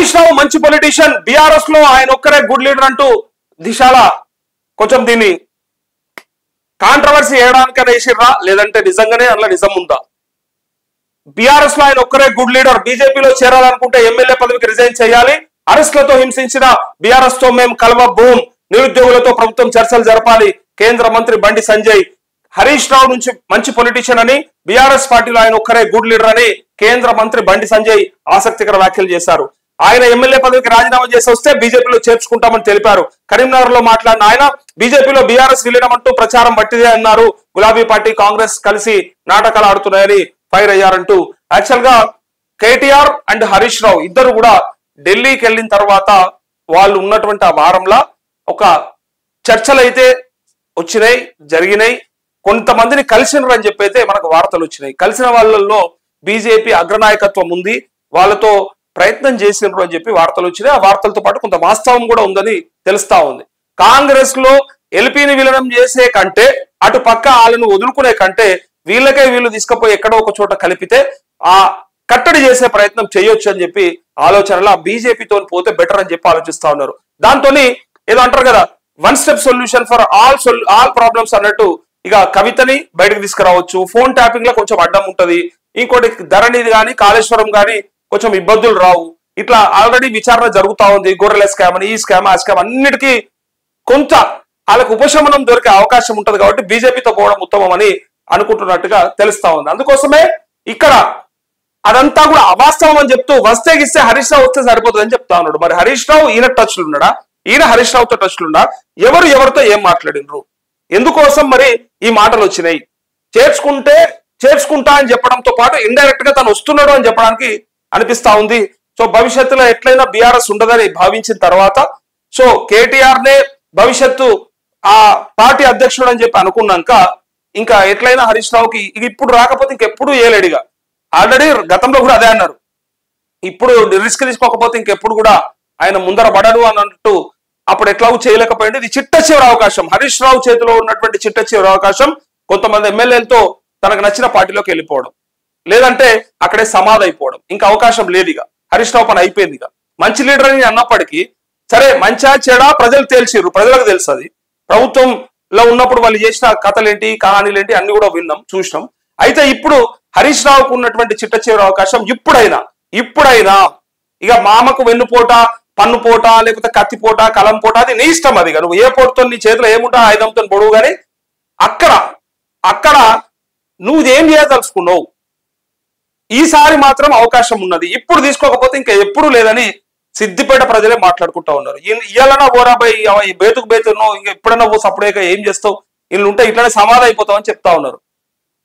హరీష్ రావు మంచి politician, BRS లో ఆయన ఒక్కరే గుడ్ లీడర్ అంటూ దిశాల కొంచెం దీన్ని కాంట్రవర్సీ వేయడానికైనా వేసిర్రా, లేదంటే నిజంగానే అందులో నిజం ఉందా? బీఆర్ఎస్ లో ఆయన ఒక్కరే గుడ్ లీడర్, బీజేపీలో చేరాలనుకుంటే ఎమ్మెల్యే పదవికి రిజైన్ చేయాలి, అరెస్టులతో హింసించిన బీఆర్ఎస్ తో మేము కలవబోం, నిరుద్యోగులతో ప్రభుత్వం చర్చలు జరపాలి, కేంద్ర మంత్రి బండి సంజయ్. హరీష్ రావు నుంచి మంచి పొలిటీషియన్ అని, బీఆర్ఎస్ పార్టీలో ఆయన ఒక్కరే గుడ్ లీడర్ అని కేంద్ర మంత్రి బండి సంజయ్ ఆసక్తికర వ్యాఖ్యలు చేశారు. ఆయన ఎమ్మెల్యే పదవికి రాజీనామా చేసి వస్తే బీజేపీలో చేర్చుకుంటామని తెలిపారు. కరీంనగర్ లో మాట్లాడిన ఆయన బీజేపీలో బీఆర్ఎస్ విలీనం అంటూ ప్రచారం పట్టిదే అన్నారు. గులాబీ పార్టీ కాంగ్రెస్ కలిసి నాటకాలు ఆడుతున్నాయని ఫైర్ అయ్యారంటూ. యాక్చువల్ గా కేటీఆర్ అండ్ హరీష్ రావు ఇద్దరు కూడా ఢిల్లీకి వెళ్ళిన తర్వాత వాళ్ళు ఉన్నటువంటి ఆ వారంలో ఒక చర్చలు అయితే వచ్చినాయి, జరిగినాయి. కొంతమందిని కలిసినారు అని చెప్పి అయితే మనకు వార్తలు వచ్చినాయి. కలిసిన వాళ్ళల్లో బీజేపీ అగ్రనాయకత్వం ఉంది, వాళ్ళతో ప్రయత్నం చేసినారు అని చెప్పి వార్తలు వచ్చినాయి. ఆ వార్తలతో పాటు కొంత వాస్తవం కూడా ఉందని తెలుస్తా ఉంది. కాంగ్రెస్ లో ఎల్పీని విలీనం చేసే కంటే, అటు పక్క వాళ్ళను వదులుకునే కంటే వీళ్ళకే వీళ్ళు తీసుకుపోయి ఎక్కడో ఒక చోట కలిపితే ఆ కట్టడి చేసే ప్రయత్నం చేయొచ్చు అని చెప్పి ఆలోచనలో బీజేపీతో పోతే బెటర్ అని చెప్పి ఆలోచిస్తా ఉన్నారు. దాంతో ఏదో అంటారు కదా, one step solution for all problems అన్నట్టు ఇక కవితని బయటకు తీసుకురావచ్చు. ఫోన్ ట్యాపింగ్ లో కొంచెం అడ్డం ఉంటది. ఇంకోటి ధరణిది కానీ కాళేశ్వరం కానీ కొంచెం ఇబ్బందులు రావు. ఇట్లా ఆల్రెడీ విచారణ జరుగుతా ఉంది. గొర్రెల స్కామ్ అని, ఈ స్కామ్ ఆ స్కామ్ అన్నిటికీ కొంత వాళ్ళకు ఉపశమనం దొరికే అవకాశం ఉంటది. కాబట్టి బీజేపీతో పోవడం ఉత్తమం అని అనుకుంటున్నట్టుగా తెలుస్తా ఉంది. అందుకోసమే ఇక్కడ అదంతా కూడా అవాస్తవం అని చెప్తూ వస్తే గిస్తే హరీష్ రావు వస్తే సరిపోతుంది అని చెప్తా ఉన్నాడు. మరి హరీష్ రావు ఈయన టచ్లు ఉన్నాడా, ఈయన హరీష్ రావుతో టచ్లు ఉన్నా, ఎవరితో ఏం మాట్లాడినరు, ఎందుకోసం మరి ఈ మాటలు వచ్చినాయి? చేర్చుకుంటా అని చెప్పడంతో పాటు ఇండైరెక్ట్ గా తను వస్తున్నాడు అని చెప్పడానికి అనిపిస్తా ఉంది. సో భవిష్యత్తులో ఎట్లయినా బీఆర్ఎస్ ఉండదని భావించిన తర్వాత సో కేటీఆర్ నే భవిష్యత్తు ఆ పార్టీ అధ్యక్షుడు అని చెప్పి అనుకున్నాక ఇంకా ఎట్లయినా హరీష్ రావుకి ఇప్పుడు రాకపోతే ఇంకెప్పుడు ఏలేడిగా. ఆల్రెడీ గతంలో కూడా అదే అన్నారు, ఇప్పుడు రిస్క్ తీసుకోకపోతే ఇంకెప్పుడు కూడా ఆయన ముందర పడడు అని అన్నట్టు అప్పుడు ఎట్లాగూ చేయలేకపోయింది. ఇది చిట్ట చివరి అవకాశం, హరీష్ రావు చేతిలో ఉన్నటువంటి చిట్ట చివరి అవకాశం. కొంతమంది ఎమ్మెల్యేలతో తనకు నచ్చిన పార్టీలోకి వెళ్ళిపోవడం, లేదంటే అక్కడే సమాధి అయిపోవడం. ఇంకా అవకాశం లేదు. ఇక హరీష్ రావు పని అయిపోయింది. ఇక మంచి లీడర్ అని అన్నప్పటికీ సరే మంచా చెడా ప్రజలు తేల్చిర్రు, ప్రజలకు తెలుసు. అది ప్రభుత్వంలో ఉన్నప్పుడు వాళ్ళు చేసిన కథలేంటి, కహానీలేంటి అన్ని కూడా విన్నాం, చూసినాం. అయితే ఇప్పుడు హరీష్ రావుకు ఉన్నటువంటి చిట్ట చివరి అవకాశం ఇప్పుడైనా ఇక మామకు వెన్నుపోట, పన్నుపోట, లేకపోతే కత్తిపోట, కలం పోట, అది నీ ఇష్టం. అది నువ్వు ఏ పోటుతో నీ చేతిలో ఏముంటా ఆయుధంతో పొడువు. కానీ అక్కడ నువ్వు ఏం చేయదలుచుకున్నావు? ఈసారి మాత్రం అవకాశం ఉన్నది. ఇప్పుడు తీసుకోకపోతే ఇంకా ఎప్పుడు లేదని సిద్దిపేట ప్రజలే మాట్లాడుకుంటా ఉన్నారు. ఇయ్యాలన్నా ఓరాబాయి బేతుకు బేతున్నో ఇంకా ఎప్పుడన్నా ఓ సప్పుడేక ఏం చేస్తావు, వీళ్ళు ఉంటే ఇట్లానే సమాధి అయిపోతావు అని చెప్తా ఉన్నారు.